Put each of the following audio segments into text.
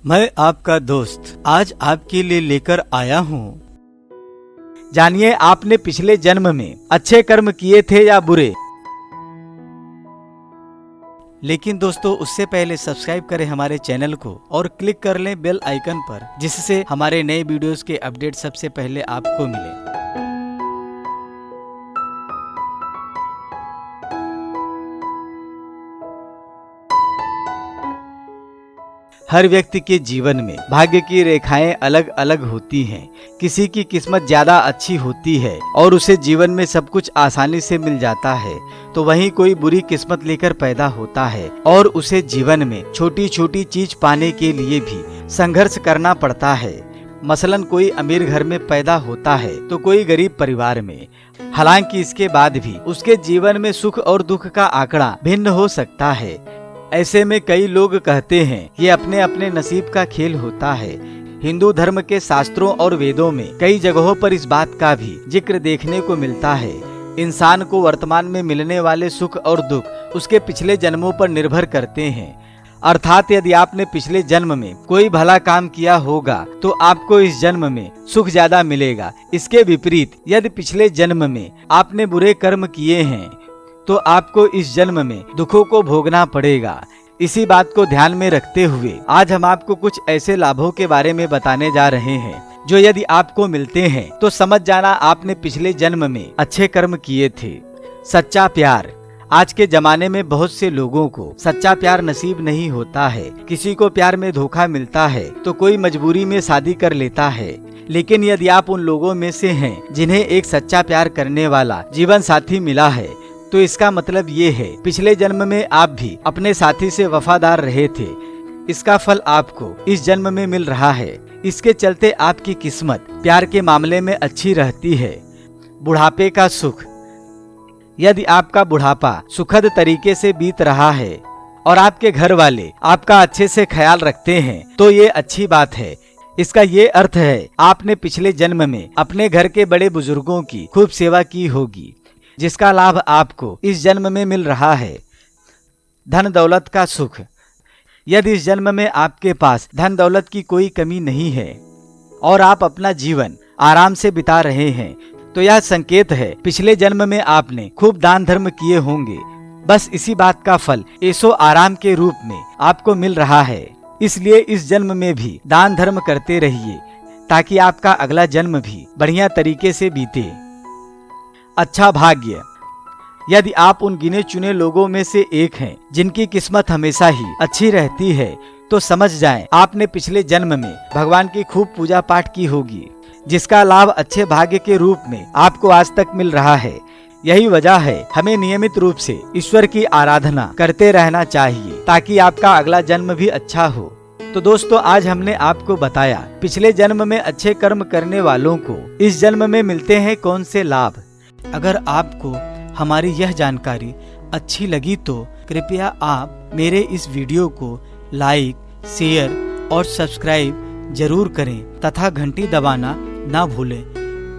मैं आपका दोस्त आज आपके लिए लेकर आया हूँ। जानिए आपने पिछले जन्म में अच्छे कर्म किए थे या बुरे। लेकिन दोस्तों उससे पहले सब्सक्राइब करें हमारे चैनल को और क्लिक कर लें बेल आइकन पर, जिससे हमारे नए वीडियोस के अपडेट सबसे पहले आपको मिले। हर व्यक्ति के जीवन में भाग्य की रेखाएं अलग अलग होती हैं। किसी की किस्मत ज्यादा अच्छी होती है और उसे जीवन में सब कुछ आसानी से मिल जाता है, तो वहीं कोई बुरी किस्मत लेकर पैदा होता है और उसे जीवन में छोटी छोटी चीज पाने के लिए भी संघर्ष करना पड़ता है। मसलन कोई अमीर घर में पैदा होता है तो कोई गरीब परिवार में। हालांकि इसके बाद भी उसके जीवन में सुख और दुख का आंकड़ा भिन्न हो सकता है। ऐसे में कई लोग कहते हैं ये अपने अपने नसीब का खेल होता है। हिंदू धर्म के शास्त्रों और वेदों में कई जगहों पर इस बात का भी जिक्र देखने को मिलता है। इंसान को वर्तमान में मिलने वाले सुख और दुख उसके पिछले जन्मों पर निर्भर करते हैं। अर्थात यदि आपने पिछले जन्म में कोई भला काम किया होगा तो आपको इस जन्म में सुख ज्यादा मिलेगा। इसके विपरीत यदि पिछले जन्म में आपने बुरे कर्म किए हैं तो आपको इस जन्म में दुखों को भोगना पड़ेगा। इसी बात को ध्यान में रखते हुए आज हम आपको कुछ ऐसे लाभों के बारे में बताने जा रहे हैं जो यदि आपको मिलते हैं तो समझ जाना आपने पिछले जन्म में अच्छे कर्म किए थे। सच्चा प्यार। आज के जमाने में बहुत से लोगों को सच्चा प्यार नसीब नहीं होता है। किसी को प्यार में धोखा मिलता है तो कोई मजबूरी में शादी कर लेता है। लेकिन यदि आप उन लोगों में से हैं जिन्हें एक सच्चा प्यार करने वाला जीवन साथी मिला है तो इसका मतलब ये है पिछले जन्म में आप भी अपने साथी से वफादार रहे थे। इसका फल आपको इस जन्म में मिल रहा है। इसके चलते आपकी किस्मत प्यार के मामले में अच्छी रहती है। बुढ़ापे का सुख। यदि आपका बुढ़ापा सुखद तरीके से बीत रहा है और आपके घर वाले आपका अच्छे से ख्याल रखते हैं तो ये अच्छी बात है। इसका ये अर्थ है आपने पिछले जन्म में अपने घर के बड़े बुजुर्गों की खूब सेवा की होगी, जिसका लाभ आपको इस जन्म में मिल रहा है। धन दौलत का सुख। यदि इस जन्म में आपके पास धन दौलत की कोई कमी नहीं है और आप अपना जीवन आराम से बिता रहे हैं तो यह संकेत है पिछले जन्म में आपने खूब दान धर्म किए होंगे। बस इसी बात का फल ऐशो आराम के रूप में आपको मिल रहा है। इसलिए इस जन्म में भी दान धर्म करते रहिए ताकि आपका अगला जन्म भी बढ़िया तरीके से बीते। अच्छा भाग्य। यदि आप उन गिने चुने लोगों में से एक हैं जिनकी किस्मत हमेशा ही अच्छी रहती है तो समझ जाएं आपने पिछले जन्म में भगवान की खूब पूजा पाठ की होगी, जिसका लाभ अच्छे भाग्य के रूप में आपको आज तक मिल रहा है। यही वजह है हमें नियमित रूप से ईश्वर की आराधना करते रहना चाहिए ताकि आपका अगला जन्म भी अच्छा हो। तो दोस्तों आज हमने आपको बताया पिछले जन्म में अच्छे कर्म करने वालों को इस जन्म में मिलते हैं कौन से लाभ। अगर आपको हमारी यह जानकारी अच्छी लगी तो कृपया आप मेरे इस वीडियो को लाइक, शेयर और सब्सक्राइब जरूर करें तथा घंटी दबाना ना भूलें,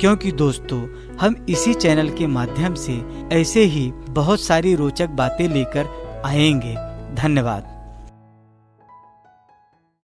क्योंकि दोस्तों हम इसी चैनल के माध्यम से ऐसे ही बहुत सारी रोचक बातें लेकर आएंगे। धन्यवाद।